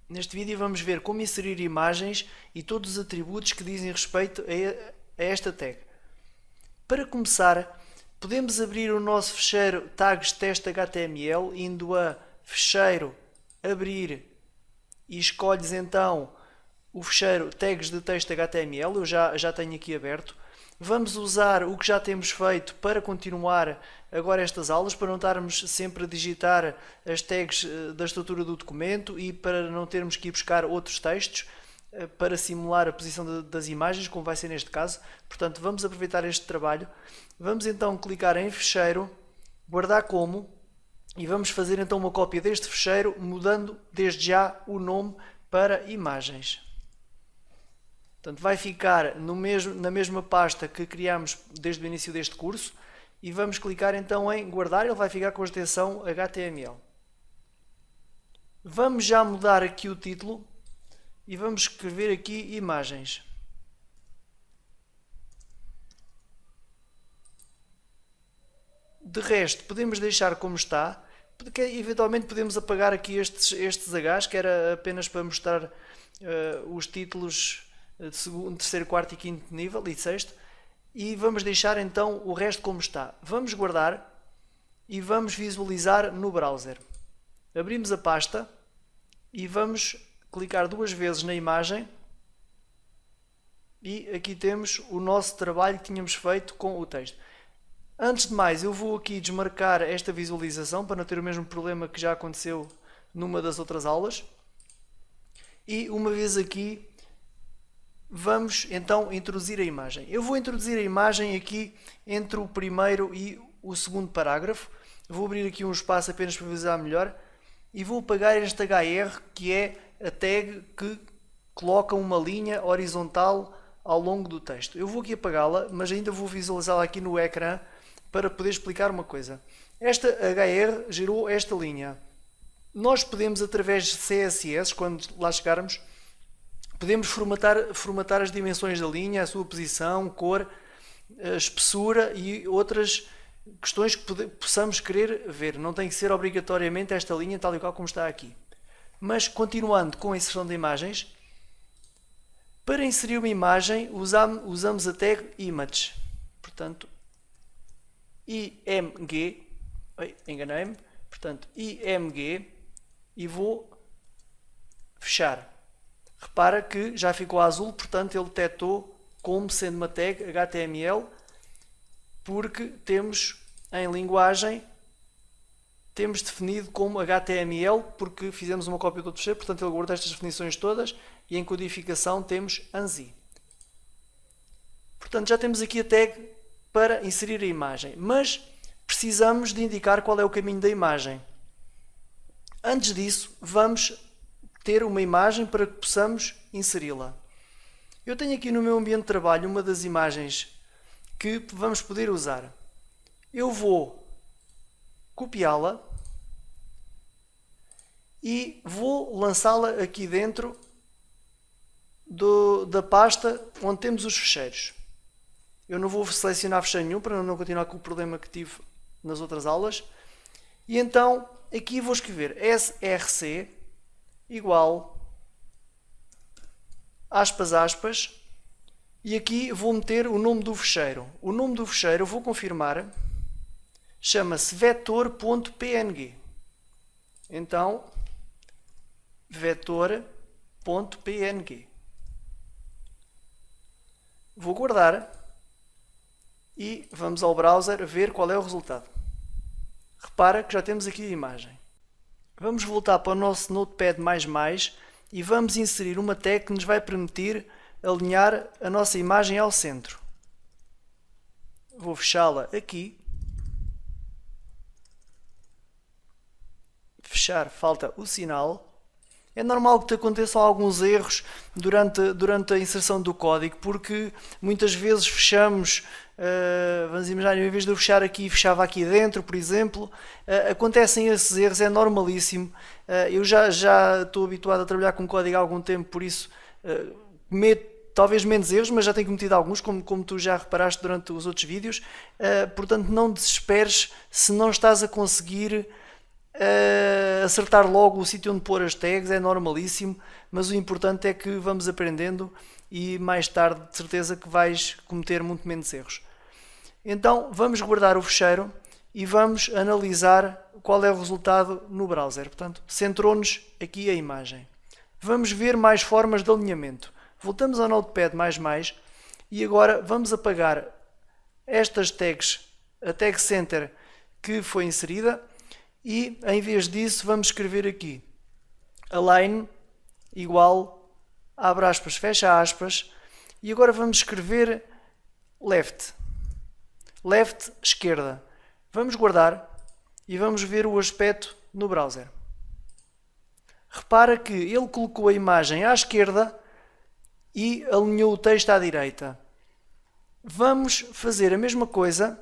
Neste vídeo vamos ver como inserir imagens e todos os atributos que dizem respeito a esta tag. Para começar, podemos abrir o nosso fecheiro tags test.html indo a fecheiro, abrir e escolhes então o fecheiro tags de texto.html, eu já tenho aqui aberto. Vamos usar o que já temos feito para continuar agora estas aulas, para não estarmos sempre a digitar as tags da estrutura do documento e para não termos que ir buscar outros textos para simular a posição das imagens, como vai ser neste caso. Portanto, vamos aproveitar este trabalho. Vamos então clicar em fecheiro, guardar como, e vamos fazer então uma cópia deste fecheiro, mudando desde já o nome para imagens. Portanto, vai ficar na mesma pasta que criamos desde o início deste curso e vamos clicar então em guardar, ele vai ficar com a extensão HTML. Vamos já mudar aqui o título e vamos escrever aqui imagens. De resto, podemos deixar como está, porque eventualmente podemos apagar aqui estes Hs, que era apenas para mostrar os títulos de segundo, terceiro, quarto e quinto nível e sexto, e vamos deixar então o resto como está. Vamos guardar e vamos visualizar no browser. Abrimos a pasta e vamos clicar duas vezes na imagem e aqui temos o nosso trabalho que tínhamos feito com o texto. Antes de mais, eu vou aqui desmarcar esta visualização para não ter o mesmo problema que já aconteceu numa das outras aulas. E uma vez aqui, vamos então introduzir a imagem. Eu vou introduzir a imagem aqui entre o primeiro e o segundo parágrafo. Vou abrir aqui um espaço apenas para visualizar melhor. E vou apagar este HR, que é a tag que coloca uma linha horizontal ao longo do texto. Eu vou aqui apagá-la, mas ainda vou visualizá-la aqui no ecrã para poder explicar uma coisa. Esta HR gerou esta linha. Nós podemos, através de CSS, quando lá chegarmos, podemos formatar as dimensões da linha, a sua posição, cor, a espessura e outras questões que possamos querer ver. Não tem que ser obrigatoriamente esta linha tal e qual como está aqui. Mas, continuando com a inserção de imagens, para inserir uma imagem usamos a tag image. Portanto, img, enganei-me, portanto, img, e vou fechar. Repara que já ficou azul, portanto ele detectou como sendo uma tag HTML, porque temos em linguagem, temos definido como HTML, porque fizemos uma cópia do outro fecheiro, portanto ele guarda estas definições todas, e em codificação temos ANSI. Portanto já temos aqui a tag para inserir a imagem, mas precisamos de indicar qual é o caminho da imagem. Antes disso, vamos ter uma imagem para que possamos inseri-la. Eu tenho aqui no meu ambiente de trabalho uma das imagens que vamos poder usar. Eu vou copiá-la e vou lançá-la aqui dentro da pasta onde temos os fecheiros. Eu não vou selecionar fecheiro nenhum para não continuar com o problema que tive nas outras aulas. E então aqui vou escrever src igual aspas aspas e aqui vou meter o nome do fecheiro. O nome do fecheiro eu vou confirmar, chama-se vetor.png. Então vetor.png. Vou guardar e vamos ao browser ver qual é o resultado. Repara que já temos aqui a imagem. Vamos voltar para o nosso Notepad++ e vamos inserir uma tag que nos vai permitir alinhar a nossa imagem ao centro. Vou fechá-la aqui. Fechar, falta o sinal. É normal que te aconteçam alguns erros durante a inserção do código, porque muitas vezes fechamos, vamos imaginar, em vez de eu fechar aqui, fechava aqui dentro, por exemplo. Acontecem esses erros, é normalíssimo. Eu já estou habituado a trabalhar com código há algum tempo, por isso cometo talvez menos erros, mas já tenho cometido alguns, como tu já reparaste durante os outros vídeos. Portanto, não desesperes se não estás a conseguir acertar logo o sítio onde pôr as tags, é normalíssimo, mas o importante é que vamos aprendendo e mais tarde de certeza que vais cometer muito menos erros. Então vamos guardar o fecheiro e vamos analisar qual é o resultado no browser. Portanto, centrou-nos aqui a imagem. Vamos ver mais formas de alinhamento. Voltamos ao Notepad++ e agora vamos apagar estas tags, a tag center que foi inserida, e em vez disso vamos escrever aqui align igual, abre aspas, fecha aspas, e agora vamos escrever left, esquerda. Vamos guardar e vamos ver o aspecto no browser. Repara que ele colocou a imagem à esquerda e alinhou o texto à direita. Vamos fazer a mesma coisa,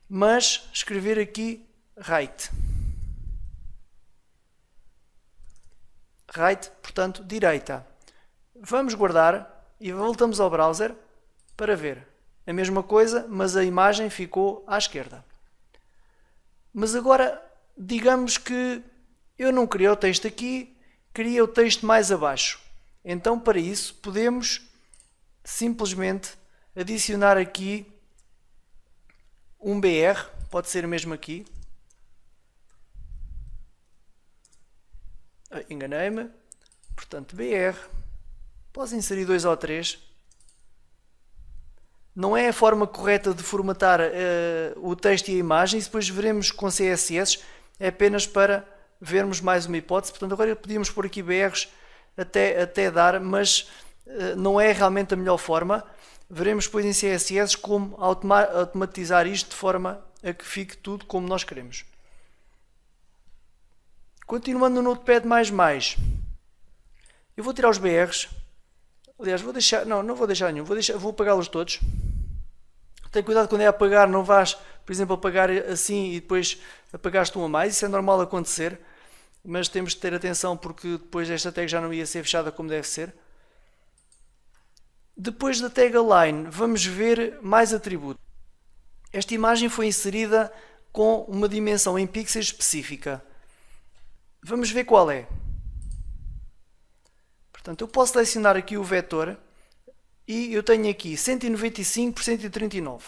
mas escrever aqui right. Right, portanto, direita. Vamos guardar e voltamos ao browser para ver. A mesma coisa, mas a imagem ficou à esquerda. Mas agora, digamos que eu não queria o texto aqui, queria o texto mais abaixo. Então, para isso, podemos simplesmente adicionar aqui um BR, pode ser mesmo aqui. Enganei-me. Portanto, BR. Posso inserir 2 ou 3. Não é a forma correta de formatar o texto e a imagem, e depois veremos com CSS, é apenas para vermos mais uma hipótese. Portanto, agora podíamos pôr aqui BRs até dar, mas não é realmente a melhor forma. Veremos depois em CSS como automatizar isto de forma a que fique tudo como nós queremos. Continuando no Notepad++, eu vou tirar os BRs. Aliás, vou deixar, não vou deixar nenhum, vou apagá-los todos. Tenha cuidado quando é apagar, não vás, por exemplo, apagar assim e depois apagaste um a mais. Isso é normal acontecer, mas temos de ter atenção porque depois esta tag já não ia ser fechada como deve ser. Depois da tag align, vamos ver mais atributos. Esta imagem foi inserida com uma dimensão em pixels específica. Vamos ver qual é. Portanto, eu posso selecionar aqui o vetor e eu tenho aqui 195 por 139.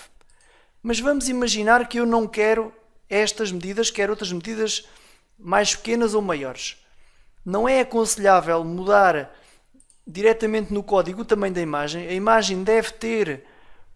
Mas vamos imaginar que eu não quero estas medidas, quero outras medidas mais pequenas ou maiores. Não é aconselhável mudar diretamente no código o tamanho da imagem. A imagem deve ter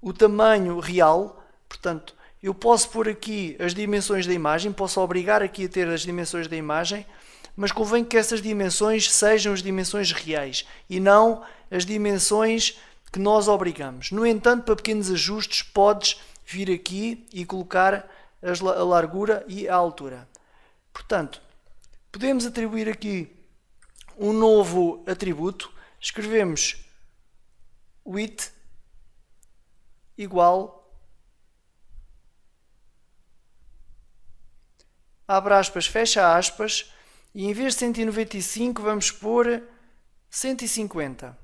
o tamanho real. Portanto, eu posso pôr aqui as dimensões da imagem, posso obrigar aqui a ter as dimensões da imagem, mas convém que essas dimensões sejam as dimensões reais e não as dimensões que nós obrigamos. No entanto, para pequenos ajustes, podes vir aqui e colocar a largura e a altura. Portanto, podemos atribuir aqui um novo atributo. Escrevemos width igual, abre aspas, fecha aspas, e em vez de 195 vamos pôr 150.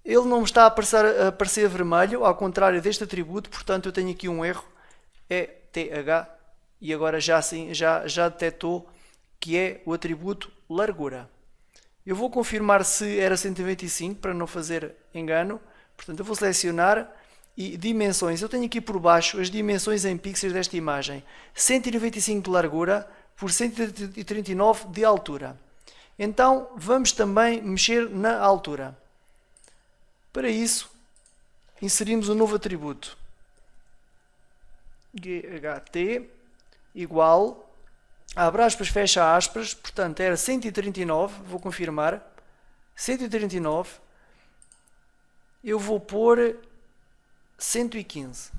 Ele não está a aparecer vermelho, ao contrário deste atributo, portanto eu tenho aqui um erro, é TH, e agora já detectou que é o atributo largura. Eu vou confirmar se era 195 para não fazer engano, portanto eu vou selecionar e dimensões. Eu tenho aqui por baixo as dimensões em pixels desta imagem, 195 de largura por 139 de altura. Então vamos também mexer na altura. Para isso, inserimos um novo atributo. GHT igual, abre aspas, fecha aspas, portanto era 139, vou confirmar, 139, eu vou pôr 115.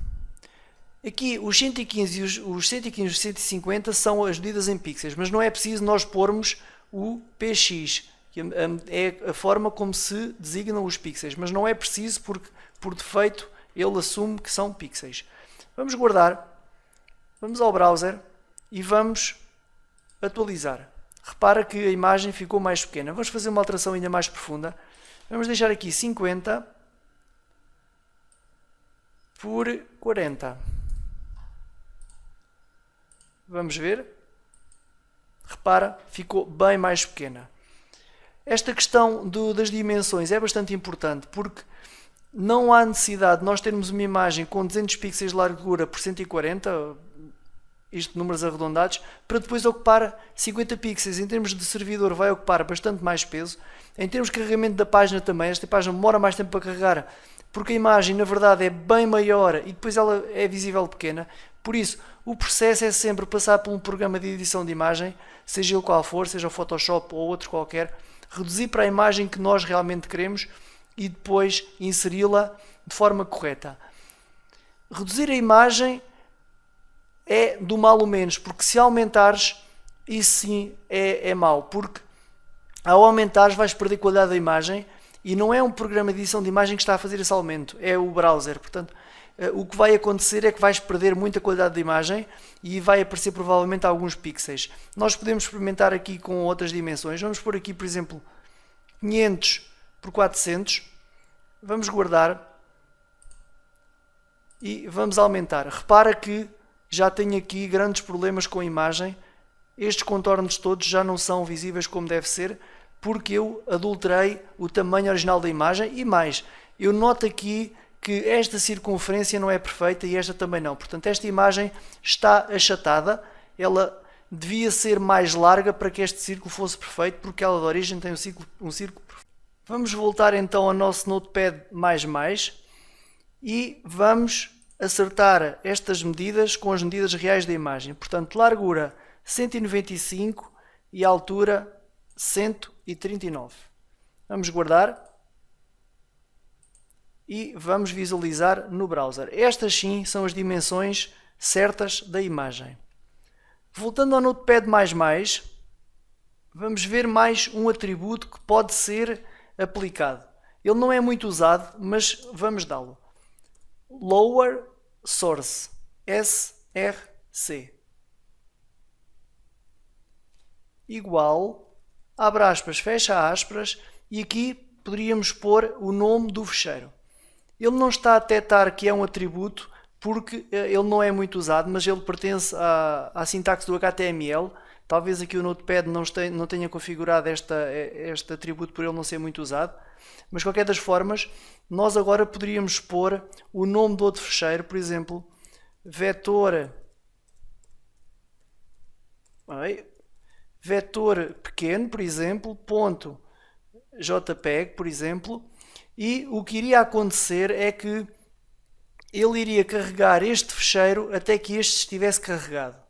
Aqui os 115 e os 115 e os 150 são as medidas em pixels, mas não é preciso nós pormos o px, que é a forma como se designam os pixels, mas não é preciso porque por defeito ele assume que são pixels. Vamos guardar, vamos ao browser e vamos atualizar. Repara que a imagem ficou mais pequena. Vamos fazer uma alteração ainda mais profunda. Vamos deixar aqui 50 por 40. Vamos ver. repara, ficou bem mais pequena. Esta questão das dimensões é bastante importante porque não há necessidade de nós termos uma imagem com 200 pixels de largura por 140, isto números arredondados, para depois ocupar 50 pixels. Em termos de servidor vai ocupar bastante mais peso. Em termos de carregamento da página também, esta página demora mais tempo para carregar, porque a imagem na verdade é bem maior e depois ela é visível pequena. Por isso, o processo é sempre passar por um programa de edição de imagem, seja ele qual for, seja o Photoshop ou outro qualquer, reduzir para a imagem que nós realmente queremos e depois inseri-la de forma correta. Reduzir a imagem é do mal o menos, porque se aumentares, isso sim é mau, porque ao aumentares vais perder qualidade da imagem e não é um programa de edição de imagem que está a fazer esse aumento, é o browser. Portanto, o que vai acontecer é que vais perder muita qualidade da imagem e vai aparecer provavelmente alguns pixels. Nós podemos experimentar aqui com outras dimensões. Vamos pôr aqui, por exemplo, 500 por 400. Vamos guardar e vamos aumentar. Repara que já tenho aqui grandes problemas com a imagem. Estes contornos todos já não são visíveis como deve ser, porque eu adulterei o tamanho original da imagem e mais. Eu noto aqui que esta circunferência não é perfeita e esta também não. Portanto, esta imagem está achatada. Ela devia ser mais larga para que este círculo fosse perfeito, porque ela de origem tem um círculo perfeito. Vamos voltar então ao nosso Notepad++ e vamos acertar estas medidas com as medidas reais da imagem. Portanto, largura 195 e altura 139. Vamos guardar e vamos visualizar no browser. Estas sim são as dimensões certas da imagem. Voltando ao Notepad++, vamos ver mais um atributo que pode ser aplicado. Ele não é muito usado, mas vamos dá-lo. Lower Source, SRC, igual, abre aspas, fecha aspas, e aqui poderíamos pôr o nome do fecheiro. Ele não está a detectar que é um atributo porque ele não é muito usado, mas ele pertence à sintaxe do HTML. Talvez aqui o Notepad não tenha configurado este atributo por ele não ser muito usado. Mas de qualquer das formas, nós agora poderíamos pôr o nome do outro fecheiro, por exemplo, vetor pequeno, por exemplo, .jpeg, por exemplo, e o que iria acontecer é que ele iria carregar este fecheiro até que este estivesse carregado.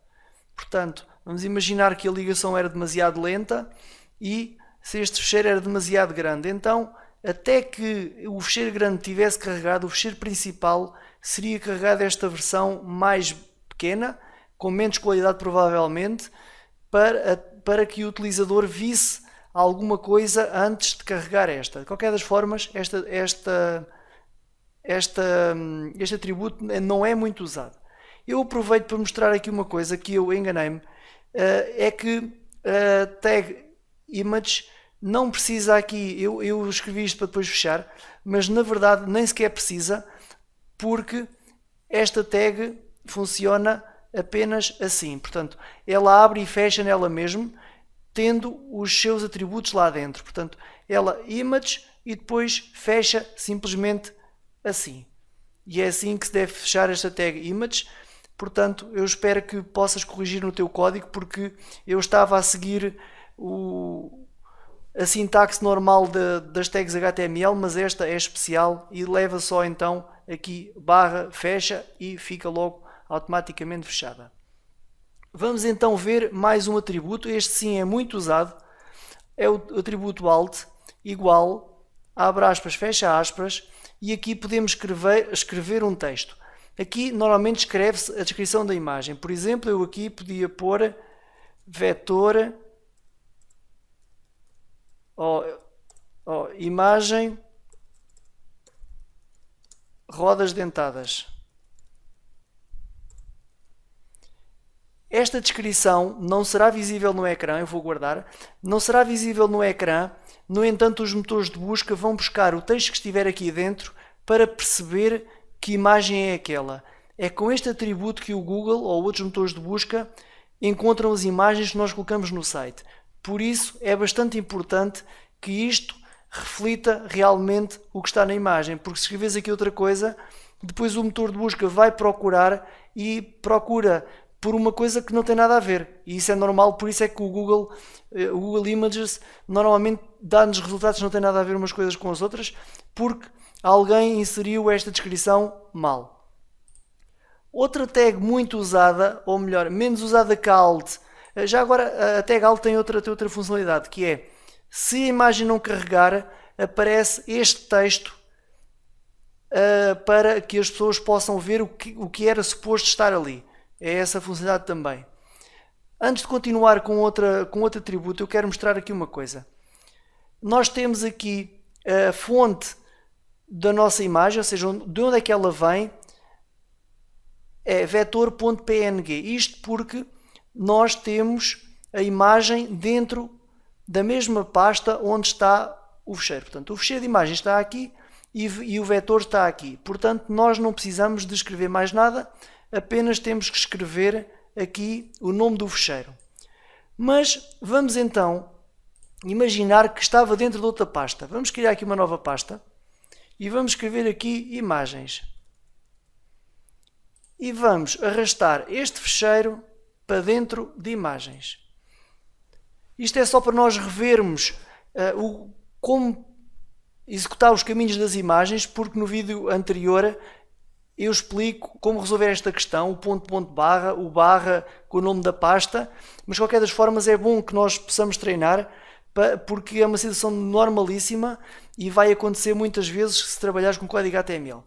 Portanto, vamos imaginar que a ligação era demasiado lenta e se este fecheiro era demasiado grande. Então, até que o fecheiro grande tivesse carregado, o fecheiro principal seria carregado esta versão mais pequena, com menos qualidade provavelmente, para que o utilizador visse alguma coisa antes de carregar esta. De qualquer das formas, este atributo não é muito usado. Eu aproveito para mostrar aqui uma coisa que eu enganei-me, é que a tag image não precisa aqui, eu escrevi isto para depois fechar, mas na verdade nem sequer precisa, porque esta tag funciona apenas assim. Portanto, ela abre e fecha nela mesmo, tendo os seus atributos lá dentro. Portanto, ela image e depois fecha simplesmente assim. E é assim que se deve fechar esta tag image. Portanto, eu espero que possas corrigir no teu código, porque eu estava a seguir a sintaxe normal das tags HTML, mas esta é especial e leva só então aqui barra, fecha e fica logo automaticamente fechada. Vamos então ver mais um atributo. Este sim é muito usado, é o atributo alt, igual, abre aspas, fecha aspas, e aqui podemos escrever um texto. Aqui normalmente escreve-se a descrição da imagem. Por exemplo, eu aqui podia pôr vetor imagem rodas dentadas. Esta descrição não será visível no ecrã, eu vou guardar, não será visível no ecrã, no entanto os motores de busca vão buscar o texto que estiver aqui dentro para perceber que imagem é aquela. É com este atributo que o Google ou outros motores de busca encontram as imagens que nós colocamos no site. Por isso é bastante importante que isto reflita realmente o que está na imagem, porque se escreves aqui outra coisa, depois o motor de busca vai procurar e procura por uma coisa que não tem nada a ver. E isso é normal, por isso é que o Google Images normalmente dá-nos resultados que não têm nada a ver umas coisas com as outras, porque alguém inseriu esta descrição mal. Outra tag muito usada, ou melhor, menos usada que a alt, já agora a tag alt tem outra funcionalidade, que é, se a imagem não carregar, aparece este texto para que as pessoas possam ver o que era suposto estar ali. É essa a funcionalidade também. Antes de continuar com outro atributo, eu quero mostrar aqui uma coisa. Nós temos aqui a fonte da nossa imagem, ou seja, de onde é que ela vem, é vetor.png. Isto porque nós temos a imagem dentro da mesma pasta onde está o fecheiro. Portanto, o fecheiro de imagem está aqui e o vetor está aqui. Portanto, nós não precisamos de escrever mais nada, apenas temos que escrever aqui o nome do fecheiro. Mas vamos então imaginar que estava dentro de outra pasta. Vamos criar aqui uma nova pasta e vamos escrever aqui imagens. E vamos arrastar este fecheiro para dentro de imagens. Isto é só para nós revermos como executar os caminhos das imagens, porque no vídeo anterior eu explico como resolver esta questão, o ponto barra, o barra com o nome da pasta, mas de qualquer das formas é bom que nós possamos treinar, porque é uma situação normalíssima e vai acontecer muitas vezes se trabalhares com código HTML.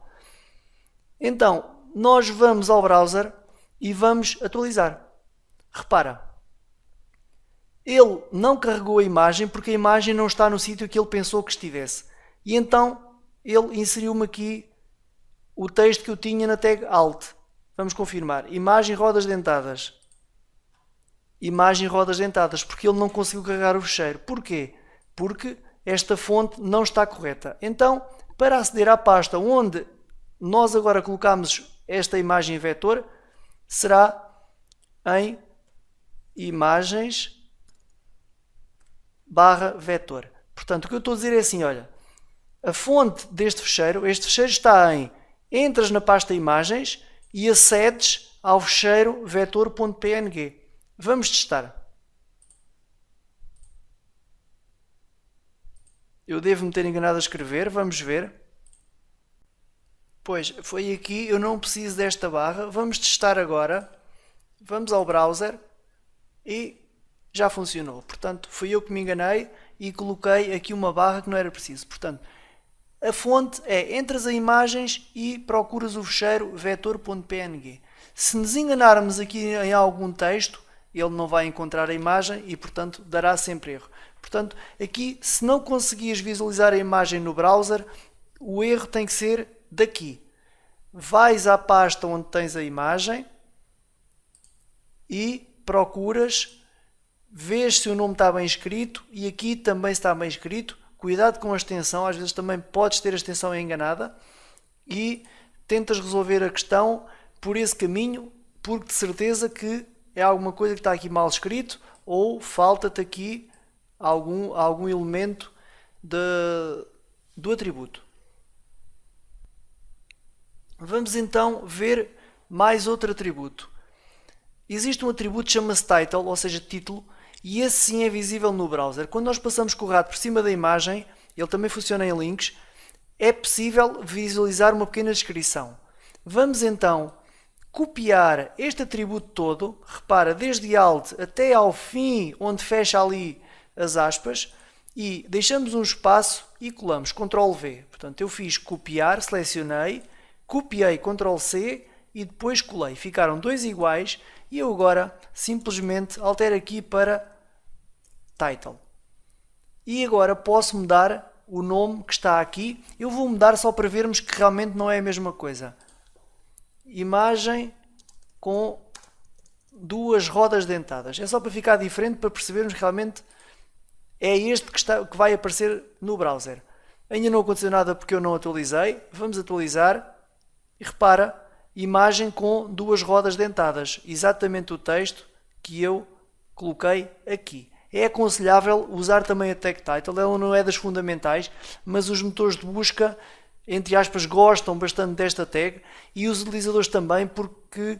Então, nós vamos ao browser e vamos atualizar. Repara, ele não carregou a imagem porque a imagem não está no sítio que ele pensou que estivesse. E então ele inseriu-me aqui o texto que eu tinha na tag alt. Vamos confirmar. Imagem rodas dentadas. Imagem rodas dentadas, porque ele não conseguiu carregar o fecheiro. Porquê? Porque esta fonte não está correta. Então, para aceder à pasta onde nós agora colocamos esta imagem vetor, será em imagens /vetor. Portanto, o que eu estou a dizer é assim, olha, a fonte deste fecheiro, este fecheiro está em, entras na pasta imagens e acedes ao fecheiro vetor.png. Vamos testar. Eu devo me ter enganado a escrever, vamos ver. Pois, foi aqui, eu não preciso desta barra. Vamos testar agora. Vamos ao browser e já funcionou. Portanto, fui eu que me enganei e coloquei aqui uma barra que não era preciso. Portanto, a fonte é, entras a imagens e procuras o fecheiro vetor.png. Se nos enganarmos aqui em algum texto, ele não vai encontrar a imagem e, portanto, dará sempre erro. Portanto, aqui, se não conseguires visualizar a imagem no browser, o erro tem que ser daqui. Vais à pasta onde tens a imagem e procuras, vês se o nome está bem escrito e aqui também está bem escrito. Cuidado com a extensão, às vezes também podes ter a extensão enganada e tentas resolver a questão por esse caminho, porque de certeza que é alguma coisa que está aqui mal escrito ou falta-te aqui algum elemento do atributo. Vamos então ver mais outro atributo. Existe um atributo que chama-se title, ou seja, título, e esse sim é visível no browser. Quando nós passamos com o rato por cima da imagem, ele também funciona em links, é possível visualizar uma pequena descrição. Vamos então copiar este atributo todo, repara, desde Alt até ao fim, onde fecha ali as aspas, e deixamos um espaço e colamos Ctrl V. Portanto, eu fiz copiar, selecionei, copiei Ctrl C e depois colei. Ficaram dois iguais e eu agora simplesmente altero aqui para title. E agora posso mudar o nome que está aqui. Eu vou mudar só para vermos que realmente não é a mesma coisa. Imagem com duas rodas dentadas. É só para ficar diferente, para percebermos que realmente é este que vai aparecer no browser. Ainda não aconteceu nada porque eu não atualizei. Vamos atualizar e repara, imagem com duas rodas dentadas. Exatamente o texto que eu coloquei aqui. É aconselhável usar também a tag title, ela não é das fundamentais, mas os motores de busca, entre aspas, gostam bastante desta tag e os utilizadores também, porque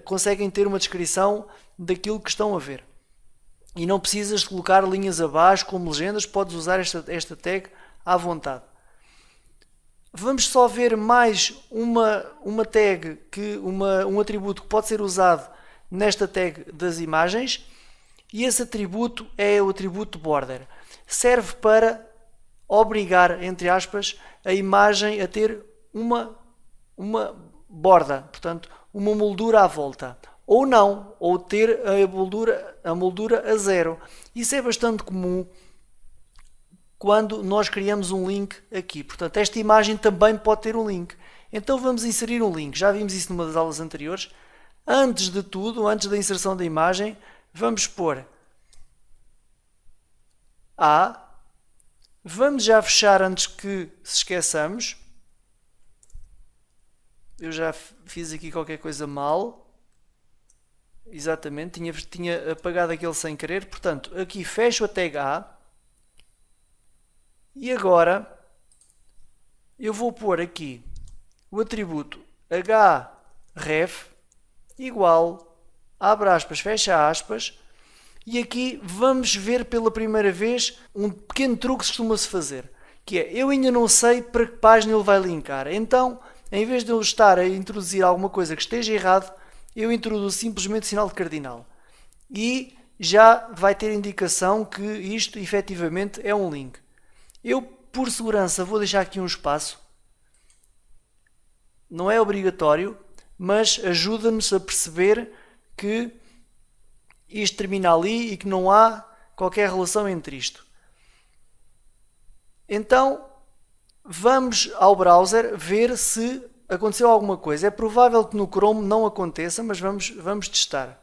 conseguem ter uma descrição daquilo que estão a ver. E não precisas de colocar linhas abaixo como legendas, podes usar esta tag à vontade. Vamos só ver mais uma tag, um atributo que pode ser usado nesta tag das imagens, e esse atributo é o atributo border. Serve para obrigar, entre aspas, a imagem a ter uma borda, portanto, uma moldura à volta. Ou não, ou ter a moldura a zero. Isso é bastante comum quando nós criamos um link aqui. Portanto, esta imagem também pode ter um link. Então vamos inserir um link. Já vimos isso numa das aulas anteriores. Antes de tudo, antes da inserção da imagem, vamos pôr A. Vamos já fechar antes que se esqueçamos. Eu já fiz aqui qualquer coisa mal. Exatamente, tinha apagado aquele sem querer. Portanto, aqui fecho a tag A. E agora eu vou pôr aqui o atributo href igual, abre aspas, fecha aspas. E aqui vamos ver pela primeira vez um pequeno truque que costuma-se fazer. Que é, eu ainda não sei para que página ele vai linkar. Então, em vez de eu estar a introduzir alguma coisa que esteja errado, eu introduzo simplesmente o sinal de cardinal. E já vai ter indicação que isto efetivamente é um link. Eu, por segurança, vou deixar aqui um espaço. Não é obrigatório, mas ajuda-nos a perceber que isto termina ali e que não há qualquer relação entre isto. Então, vamos ao browser ver se aconteceu alguma coisa. É provável que no Chrome não aconteça, mas vamos testar.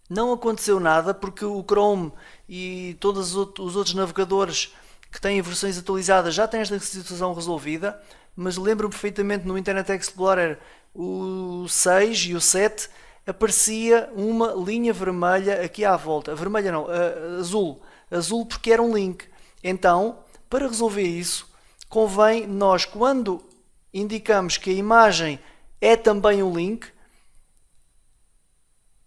Não aconteceu nada porque o Chrome e todos os outros navegadores que têm versões atualizadas já têm esta situação resolvida, mas lembro-me perfeitamente no Internet Explorer o 6 e o 7 aparecia uma linha vermelha aqui à volta. Vermelha não, azul. Azul porque era um link. Então, para resolver isso, convém nós, quando indicamos que a imagem é também um link,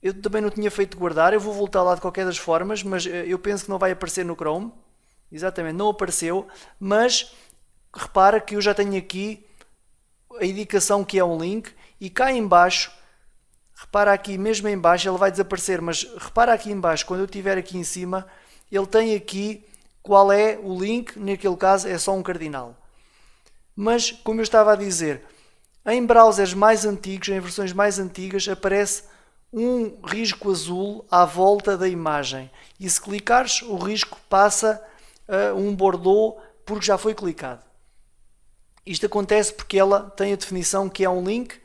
eu também não tinha feito guardar, eu vou voltar lá de qualquer das formas, mas eu penso que não vai aparecer no Chrome. Exatamente, não apareceu, mas repara que eu já tenho aqui a indicação que é um link e cá em baixo, repara aqui, mesmo em baixo, ele vai desaparecer, mas repara aqui em baixo, quando eu estiver aqui em cima, ele tem aqui qual é o link, naquele caso é só um cardinal. Mas, como eu estava a dizer, em browsers mais antigos, em versões mais antigas, aparece um risco azul à volta da imagem. E se clicares, o risco passa a um bordeaux porque já foi clicado. Isto acontece porque ela tem a definição que é um link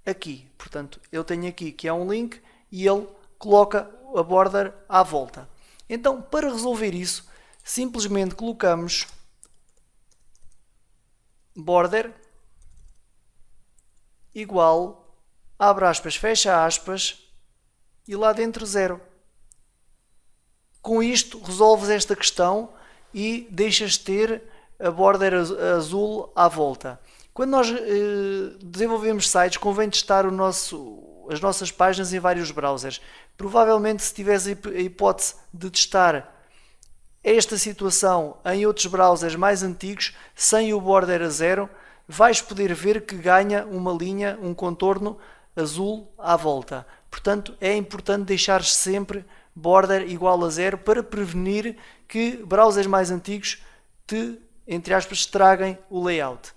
aqui. Portanto, eu tenho aqui que é um link e ele coloca a border à volta. Então, para resolver isso, simplesmente colocamos border igual, abre aspas, fecha aspas e lá dentro 0. Com isto resolves esta questão e deixas de ter a border azul à volta. Quando nós desenvolvemos sites, convém testar as nossas páginas em vários browsers. Provavelmente, se tiveres a hipótese de testar esta situação em outros browsers mais antigos, sem o border a 0, vais poder ver que ganha uma linha, um contorno azul à volta. Portanto, é importante deixar sempre border igual a 0 para prevenir que browsers mais antigos te, entre aspas, estraguem o layout.